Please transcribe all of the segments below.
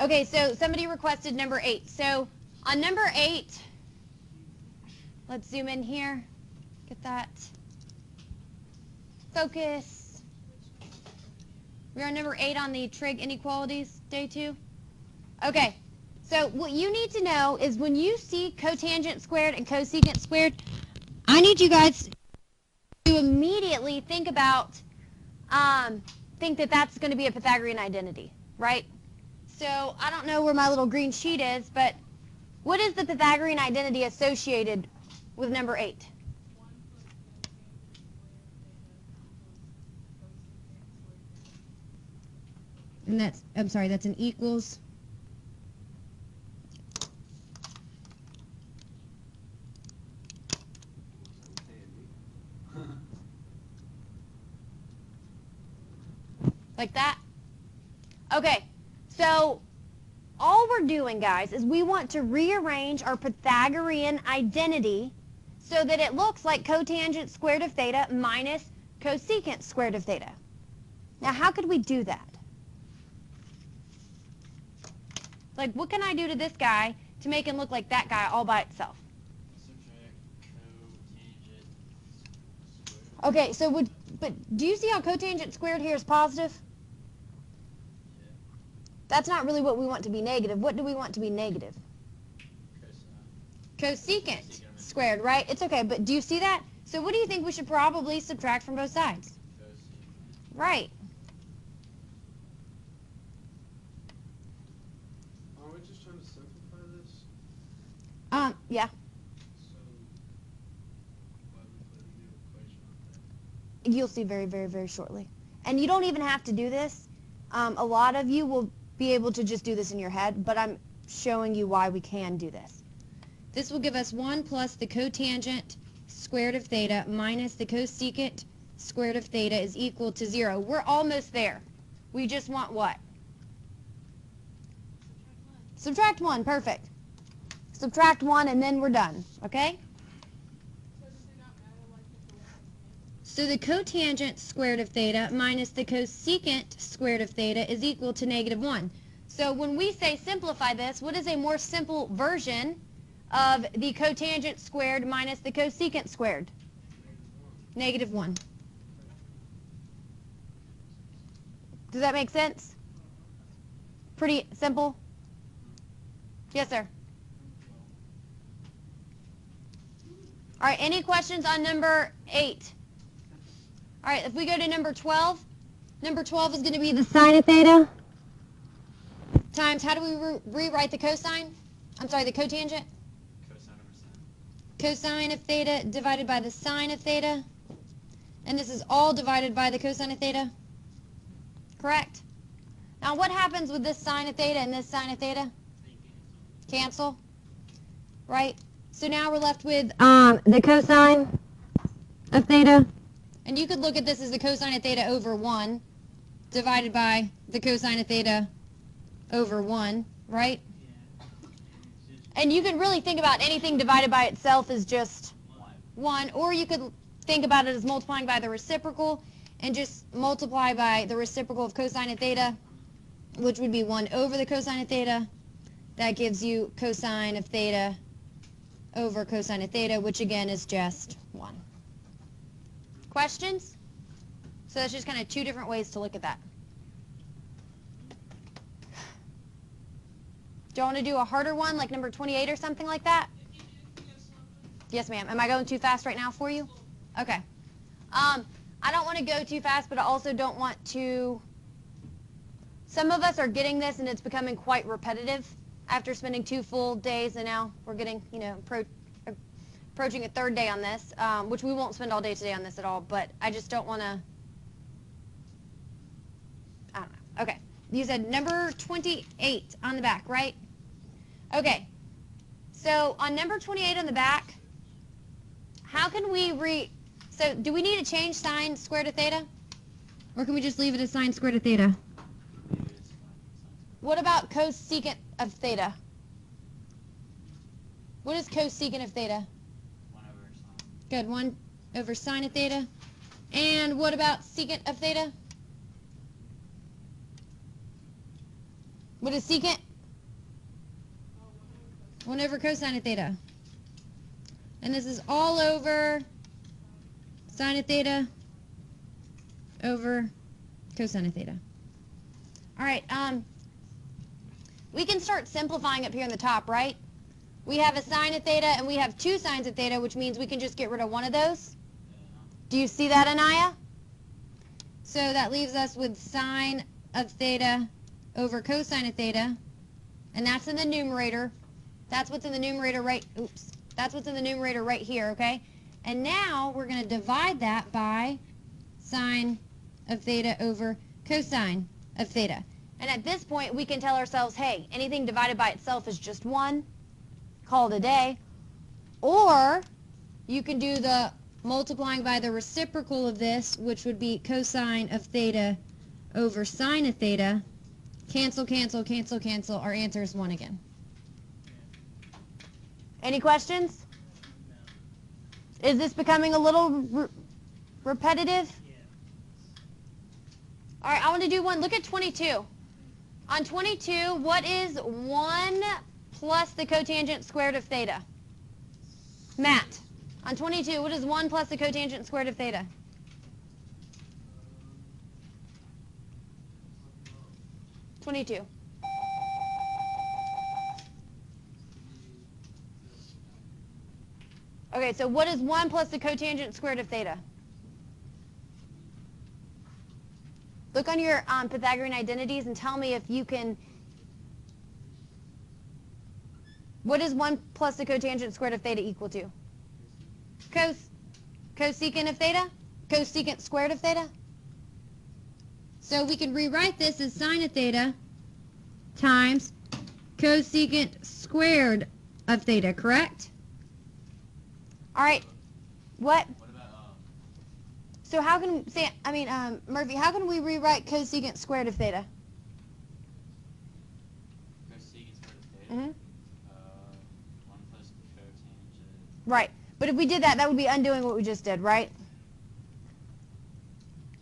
Okay, so somebody requested number 8. So on number 8, let's zoom in here. Get that. Focus. We're on number 8 on the trig inequalities, day 2. Okay, so what you need to know is when you see cotangent squared and cosecant squared, I need you guys to immediately think about, think that that's going to be a Pythagorean identity, right? So I don't know where my little green sheet is, but what is the Pythagorean identity associated with number 8? And that's, I'm sorry, that's an equals. Like that? Okay, so all we're doing, guys, is we want to rearrange our Pythagorean identity so that it looks like cotangent squared of theta minus cosecant squared of theta. Now, how could we do that? Like, what can I do to this guy to make him look like that guy all by itself? Okay, so but do you see how cotangent squared here is positive? That's not really what we want to be negative. What do we want to be negative? Cosecant squared, right? It's okay, but do you see that? So what do you think we should probably subtract from both sides? Right. Are we just trying to simplify this? Yeah. So, why would we put a new equation on that? You'll see very, very, very shortly. And you don't even have to do this. A lot of you will be able to just do this in your head, but I'm showing you why we can do this. This will give us 1 plus the cotangent squared of theta minus the cosecant squared of theta is equal to 0. We're almost there. We just want what? Subtract 1, perfect. Subtract 1 and then we're done, okay? So the cotangent squared of theta minus the cosecant squared of theta is equal to -1. So when we say simplify this, what is a more simple version of the cotangent squared minus the cosecant squared? -1. Does that make sense? Pretty simple? Yes, sir. All right, any questions on number 8? All right, if we go to number 12 is going to be the sine of theta times, how do we rewrite the cosine? I'm sorry, the cotangent? Cosine over sine. Cosine of theta divided by the sine of theta. And this is all divided by the cosine of theta. Correct? Now what happens with this sine of theta and this sine of theta? Cancel. Right? So now we're left with the cosine of theta. And you could look at this as the cosine of theta over 1 divided by the cosine of theta over 1, right? And you can really think about anything divided by itself as just 1, or you could think about it as multiplying by the reciprocal and just multiply by the reciprocal of cosine of theta, which would be 1 over the cosine of theta. That gives you cosine of theta over cosine of theta, which again is just 1. Questions? So that's just kind of 2 different ways to look at that. Do you want to do a harder one, like number 28 or something like that? Yes, ma'am. Am I going too fast right now for you? Okay. I don't want to go too fast, but I also don't want to... Some of us are getting this, and it's becoming quite repetitive after spending 2 full days, and now we're getting, approaching a 3rd day on this, which we won't spend all day today on this at all, but I just don't want to... I don't know. Okay. You said number 28 on the back, right? Okay. So on number 28 on the back, how can we So do we need to change sine squared of theta? Or can we just leave it as sine squared of theta? What about cosecant of theta? What is cosecant of theta? 1 over sine. Good, 1 over sine of theta. And what about secant of theta? What is secant? 1 over cosine of theta. And this is all over sine of theta over cosine of theta. All right, we can start simplifying up here in the top, right? We have a sine of theta and we have 2 sines of theta, which means we can just get rid of one of those. Do you see that, Anaya? So that leaves us with sine of theta over cosine of theta, and that's in the numerator. That's what's in the numerator right, oops. That's what's in the numerator right here, okay? And now we're going to divide that by sine of theta over cosine of theta. And at this point, we can tell ourselves, hey, anything divided by itself is just 1. Call it a day. Or you can do the multiplying by the reciprocal of this, which would be cosine of theta over sine of theta. Cancel, cancel, cancel, cancel. Our answer is 1 again. Any questions? Is this becoming a little repetitive? All right, I want to do one. Look at 22. On 22, what is 1 plus the cotangent squared of theta? Matt, on 22, what is 1 plus the cotangent squared of theta? $22. Okay, so what is 1 plus the cotangent squared of theta? Look on your Pythagorean identities and tell me if you can... What is 1 plus the cotangent squared of theta equal to? Cosecant of theta? Cosecant squared of theta? So we can rewrite this as sine of theta times cosecant squared of theta, correct? All right. What? What about, So how can, Murphy, how can we rewrite cosecant squared of theta? cosecant squared of theta? Mm-hmm. 1 plus the cotangent. Right. But if we did that, that would be undoing what we just did, right?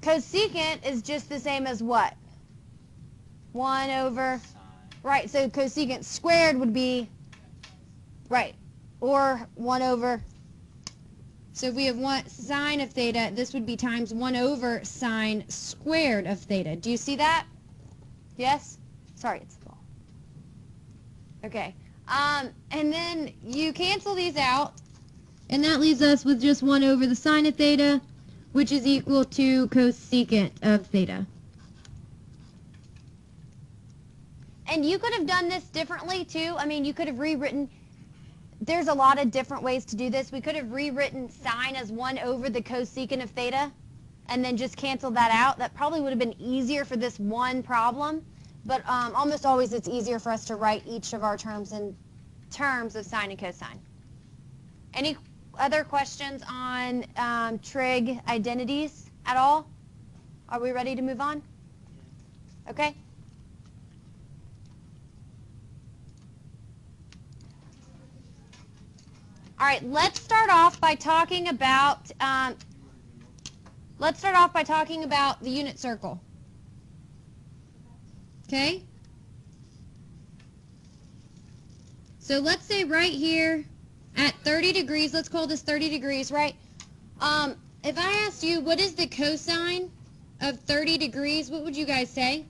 Cosecant is just the same as what? 1 over... Sine. Right, so cosecant squared would be... Right. Or 1 over... So if we have 1 sine of theta, this would be times 1 over sine squared of theta. Do you see that? Yes? Sorry, it's the ball. Okay. And then you cancel these out, and that leaves us with just 1 over the sine of theta, which is equal to cosecant of theta. And you could have done this differently, too. I mean, you could have rewritten... There's a lot of different ways to do this. We could have rewritten sine as 1 over the cosecant of theta and then just canceled that out. That probably would have been easier for this one problem, but almost always it's easier for us to write each of our terms in terms of sine and cosine. Any other questions on trig identities at all? Are we ready to move on? Okay. All right, let's start off by talking about the unit circle. Okay? So let's say right here at 30 degrees, let's call this 30 degrees, right? If I asked you what is the cosine of 30 degrees, what would you guys say?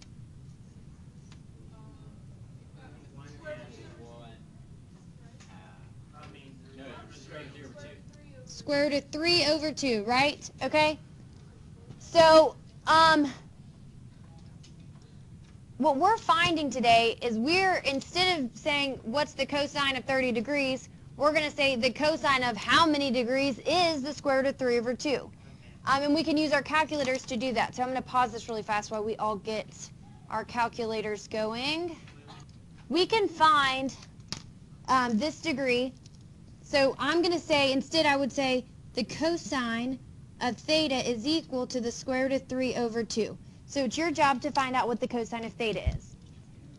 Square root of 3 over 2, right? Okay? So, what we're finding today is instead of saying what's the cosine of 30 degrees, we're going to say the cosine of how many degrees is the square root of 3 over 2. And we can use our calculators to do that. So I'm going to pause this really fast while we all get our calculators going. We can find this degree. So I'm going to say, instead I would say the cosine of theta is equal to the square root of 3 over 2. So it's your job to find out what the cosine of theta is,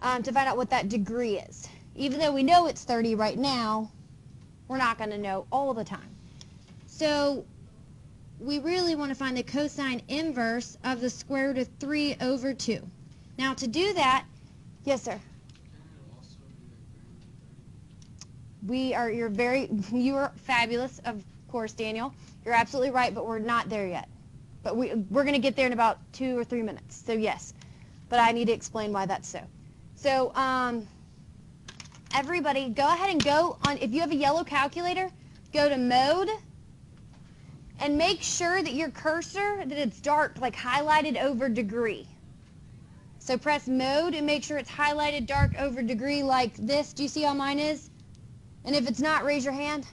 to find out what that degree is. Even though we know it's 30 right now, we're not going to know all the time. So we really want to find the cosine inverse of the square root of 3 over 2. Now to do that, yes sir? you are fabulous, of course, Daniel. You're absolutely right, but we're not there yet. But we're going to get there in about 2 or 3 minutes. So yes, but I need to explain why that's so. So everybody, go ahead and go on. If you have a yellow calculator, go to Mode, and make sure that your cursor that it's dark, like highlighted over degree. So press Mode and make sure it's highlighted dark over degree like this. Do you see how mine is? And if it's not, raise your hand.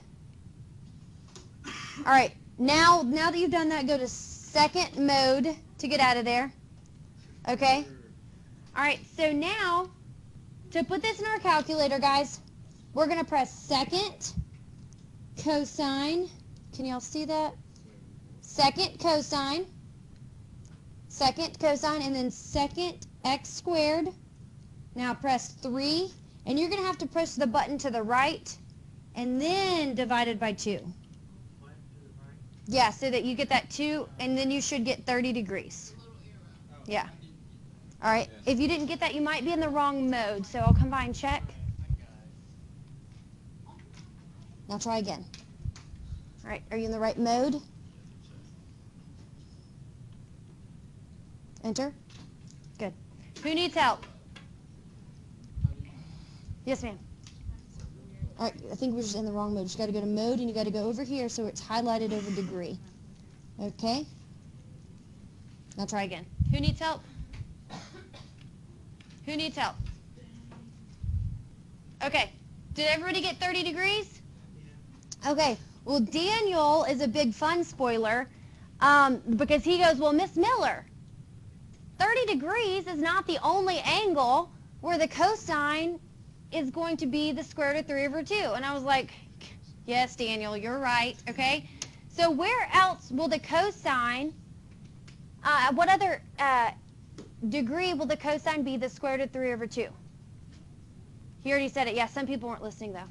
All right. Now that you've done that, go to second mode to get out of there. Okay? All right. So now, to put this in our calculator, guys, we're going to press second cosine. Can y'all see that? Second cosine, and then second x squared. Now press 3, and you're going to have to push the button to the right, and then divided by 2. Yeah, so that you get that 2, and then you should get 30 degrees. Yeah. All right. If you didn't get that, you might be in the wrong mode, so I'll come by and check. Now try again. All right. Are you in the right mode? Enter. Good. Who needs help? Yes, ma'am. All right, I think we're just in the wrong mode. You just got to go to mode, and you got to go over here so it's highlighted over degree. Okay? Now try again. Who needs help? Who needs help? Okay. Did everybody get 30 degrees? Okay. Well, Daniel is a big fun spoiler because he goes, well, Miss Miller, 30 degrees is not the only angle where the cosine is going to be the square root of 3 over 2. And I was like, yes, Daniel, you're right, okay? So where else will the cosine, what other degree will the cosine be the square root of 3 over 2? He already said it. Yeah, some people weren't listening, though.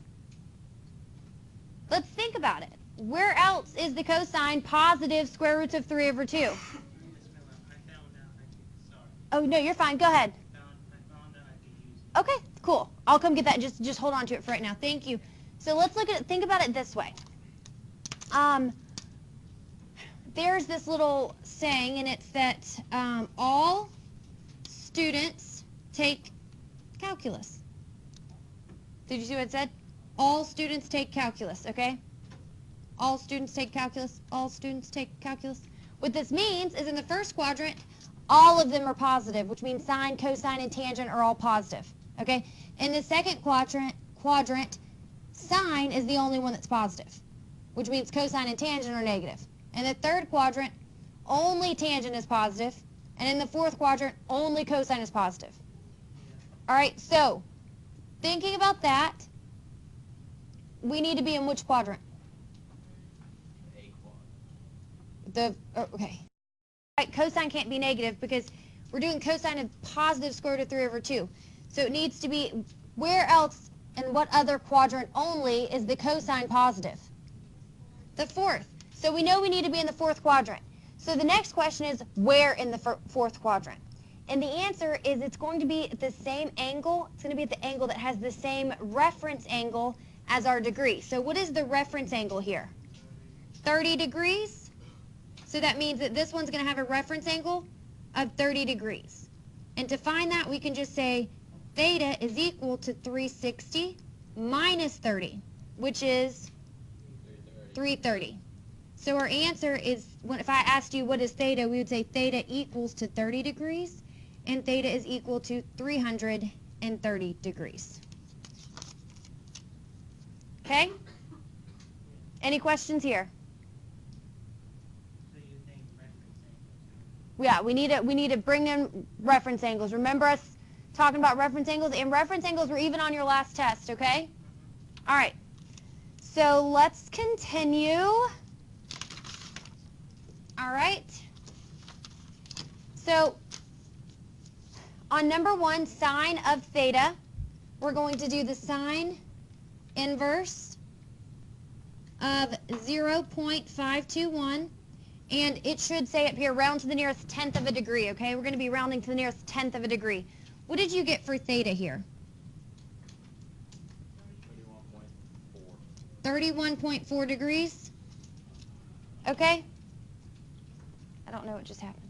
Let's think about it. Where else is the cosine positive square roots of 3 over 2? Oh, no, you're fine. Go ahead. Okay, cool. I'll come get that. Just hold on to it for right now. Thank you. So let's look at it. Think about it this way. There's this little saying, and it's that all students take calculus. Did you see what it said? All students take calculus, okay? All students take calculus. All students take calculus. What this means is in the first quadrant, all of them are positive, which means sine, cosine, and tangent are all positive, okay? In the second quadrant, sine is the only one that's positive, which means cosine and tangent are negative. In the third quadrant, only tangent is positive, and in the fourth quadrant, only cosine is positive. All right, so thinking about that, we need to be in which quadrant? A quadrant. Okay. Right, cosine can't be negative because we're doing cosine of positive square root of 3 over 2. So it needs to be, where else and what other quadrant only is the cosine positive? The fourth. So we know we need to be in the fourth quadrant. So the next question is, where in the fourth quadrant? And the answer is it's going to be at the same angle. It's going to be at the angle that has the same reference angle as our degree. So what is the reference angle here? 30 degrees. So that means that this one's going to have a reference angle of 30 degrees. And to find that, we can just say theta is equal to 360 minus 30, which is 330. So our answer is, if I asked you what is theta, we would say theta equals to 30 degrees, and theta is equal to 330 degrees. Okay? Any questions here? Yeah, we need to bring in reference angles. Remember us talking about reference angles? And reference angles were even on your last test, okay? All right. So let's continue. All right. So on number 1, sine of theta, we're going to do the sine inverse of 0.521. And it should say up here, round to the nearest tenth of a degree, okay? We're going to be rounding to the nearest tenth of a degree. What did you get for theta here? 31.4. 31.4 degrees. Okay? I don't know what just happened.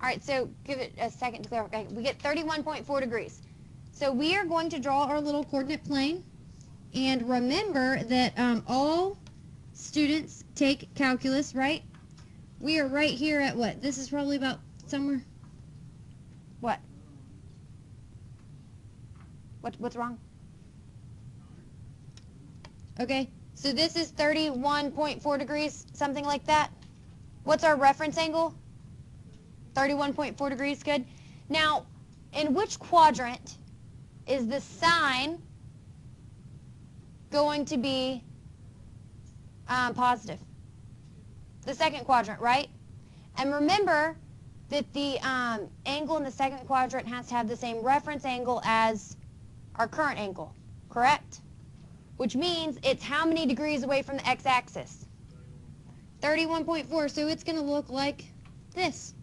All right, so give it a second to clarify. Okay, we get 31.4 degrees. So we are going to draw our little coordinate plane. And remember that all students take calculus, right? We are right here at what? This is probably about somewhere. What? What's wrong? Okay, so this is 31.4 degrees, something like that. What's our reference angle? 31.4 degrees, good. Now, in which quadrant is the sine going to be positive? The second quadrant, right? And remember that the angle in the second quadrant has to have the same reference angle as our current angle, correct? Which means it's how many degrees away from the x-axis? 31.4, so it's going to look like this,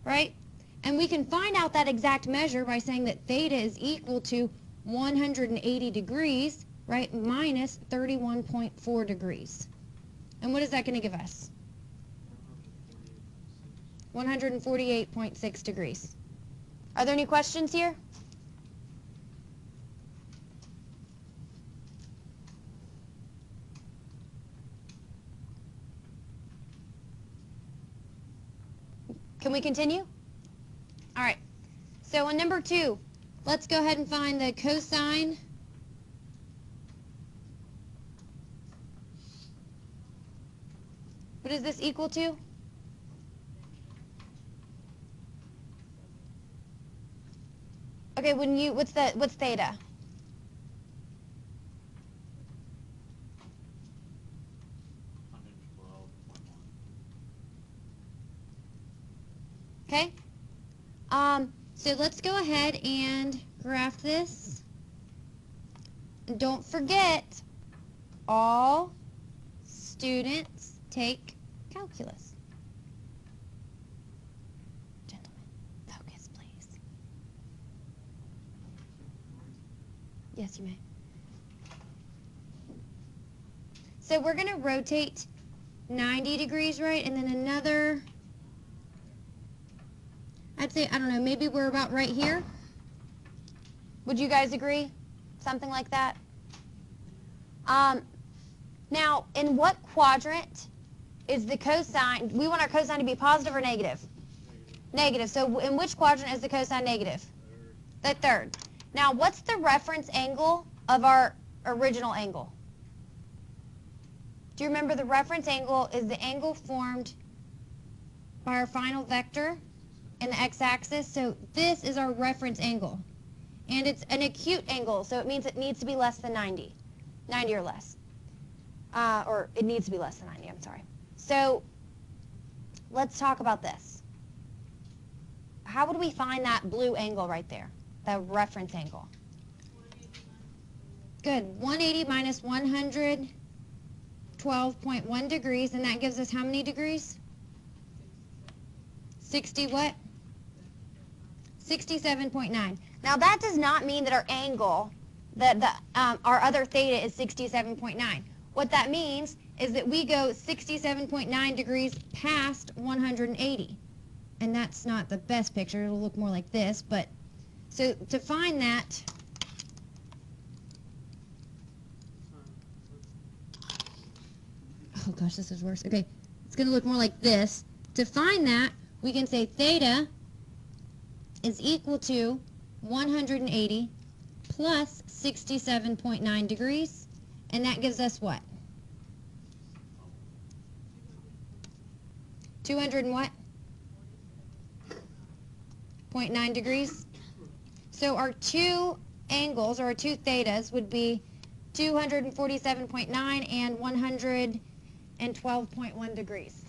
right? And we can find out that exact measure by saying that theta is equal to 180 degrees, right, minus 31.4 degrees. And what is that going to give us? 148.6 degrees. Are there any questions here? Can we continue? All right. So on number 2, let's go ahead and find the cosine What is this equal to? Okay, what's theta? Okay. So let's go ahead and graph this. And don't forget, all students take calculus. Gentlemen, focus, please. Yes, you may. So we're going to rotate 90 degrees, right? And then another, I'd say, I don't know, maybe we're about right here. Would you guys agree? Something like that? Now, in what quadrant is the cosine? We want our cosine to be positive or negative? Negative. So in which quadrant is the cosine negative? The third. Now, what's the reference angle of our original angle? Do you remember the reference angle is the angle formed by our final vector in the x-axis? So this is our reference angle. And it's an acute angle, so it means it needs to be less than 90. 90 or less. Or it needs to be less than 90, I'm sorry. So let's talk about this. How would we find that blue angle right there? The reference angle. Good. 180 minus 112.1 degrees, and that gives us how many degrees? 60 what? 67.9. Now that does not mean that our angle, that our other theta is 67.9. What that means is that we go 67.9 degrees past 180. And that's not the best picture. It'll look more like this. But so to find that, oh gosh, this is worse. Okay, it's going to look more like this. To find that, we can say theta is equal to 180 plus 67.9 degrees, and that gives us what? 200 and what? 0.9 degrees. So our two angles, or our two thetas, would be 247.9 and 112.1 degrees.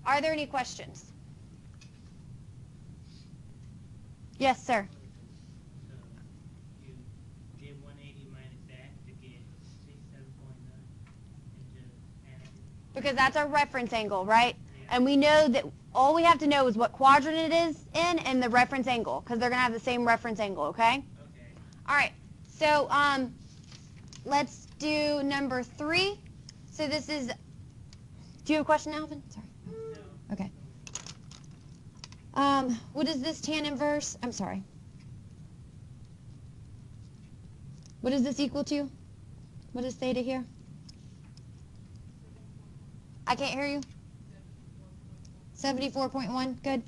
Are there any questions? Yes, sir. So you get 180 minus that to get 67.9 and just add it. Because that's our reference angle, right? Yeah. And we know that all we have to know is what quadrant it is in and the reference angle, because they're going to have the same reference angle, okay? Okay. All right. So let's do number 3. So this is, do you have a question, Alvin? Sorry. No. Okay. What is this tan inverse? I'm sorry. What is this equal to? What is theta here? I can't hear you. 74.1. Good.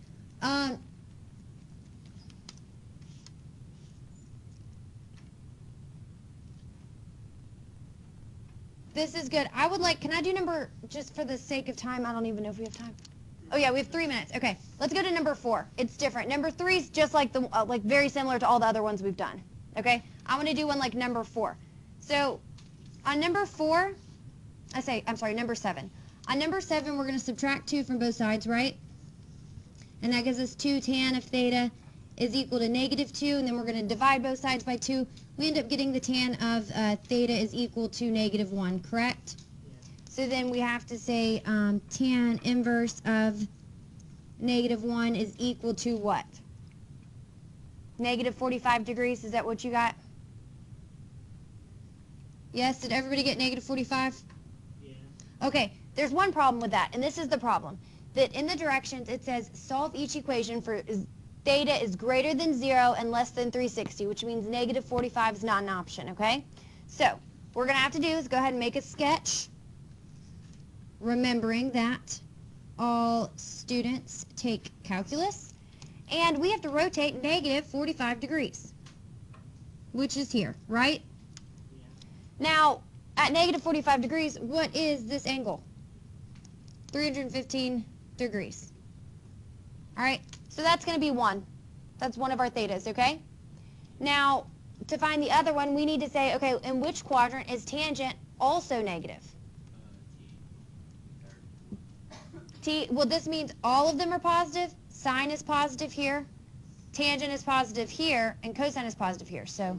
This is good. I would like, can I do number, just for the sake of time, I don't even know if we have time. Oh yeah, we have 3 minutes. Okay, let's go to number 4. It's different. Number 3 is just like the, like very similar to all the other ones we've done. Okay, I want to do one like number 4. So on number 4, number 7. On number 7, we're going to subtract 2 from both sides, right? And that gives us 2 tan of theta is equal to negative 2, and then we're going to divide both sides by 2. We end up getting the tan of theta is equal to negative 1, correct? So then we have to say tan inverse of negative 1 is equal to what? Negative 45 degrees, is that what you got? Yes, did everybody get negative 45? Yeah. Okay, there's one problem with that, and this is the problem. That in the directions it says solve each equation for theta is greater than 0 and less than 360, which means negative 45 is not an option, okay? So, what we're going to have to do is go ahead and make a sketch, remembering that all students take calculus, and we have to rotate negative 45 degrees, which is here, right? Yeah. Now, at negative 45 degrees, what is this angle? 315 degrees. All right, so that's going to be 1. That's one of our thetas, okay? Now, to find the other one, we need to say, okay, in which quadrant is tangent also negative? T, well, this means all of them are positive. Sine is positive here. Tangent is positive here. And cosine is positive here. So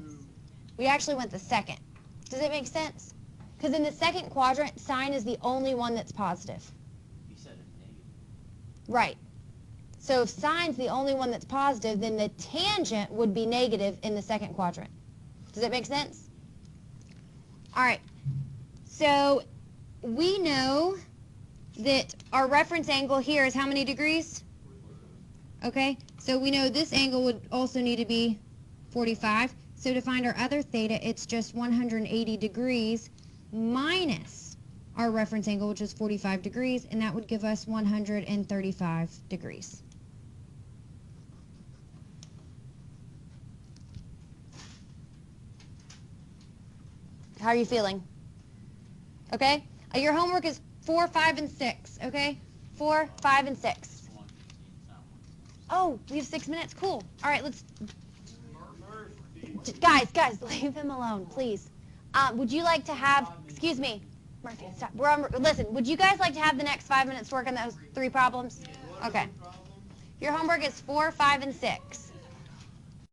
we actually went the second. Does it make sense? Because in the second quadrant, sine is the only one that's positive. You said it's negative. Right. So if sine's the only one that's positive, then the tangent would be negative in the second quadrant. Does that make sense? All right. So we know that our reference angle here is how many degrees? Okay, so we know this angle would also need to be 45. So to find our other theta, it's just 180 degrees minus our reference angle, which is 45 degrees, and that would give us 135 degrees. How are you feeling? Okay? Your homework is 4, 5, and 6, okay? 4, 5, and 6. Oh, we have 6 minutes. Cool. All right, let's... Guys, leave him alone, please. Would you like to have... Excuse me. Murphy, stop. Listen, would you guys like to have the next 5 minutes to work on those 3 problems? Okay. Your homework is 4, 5, and 6.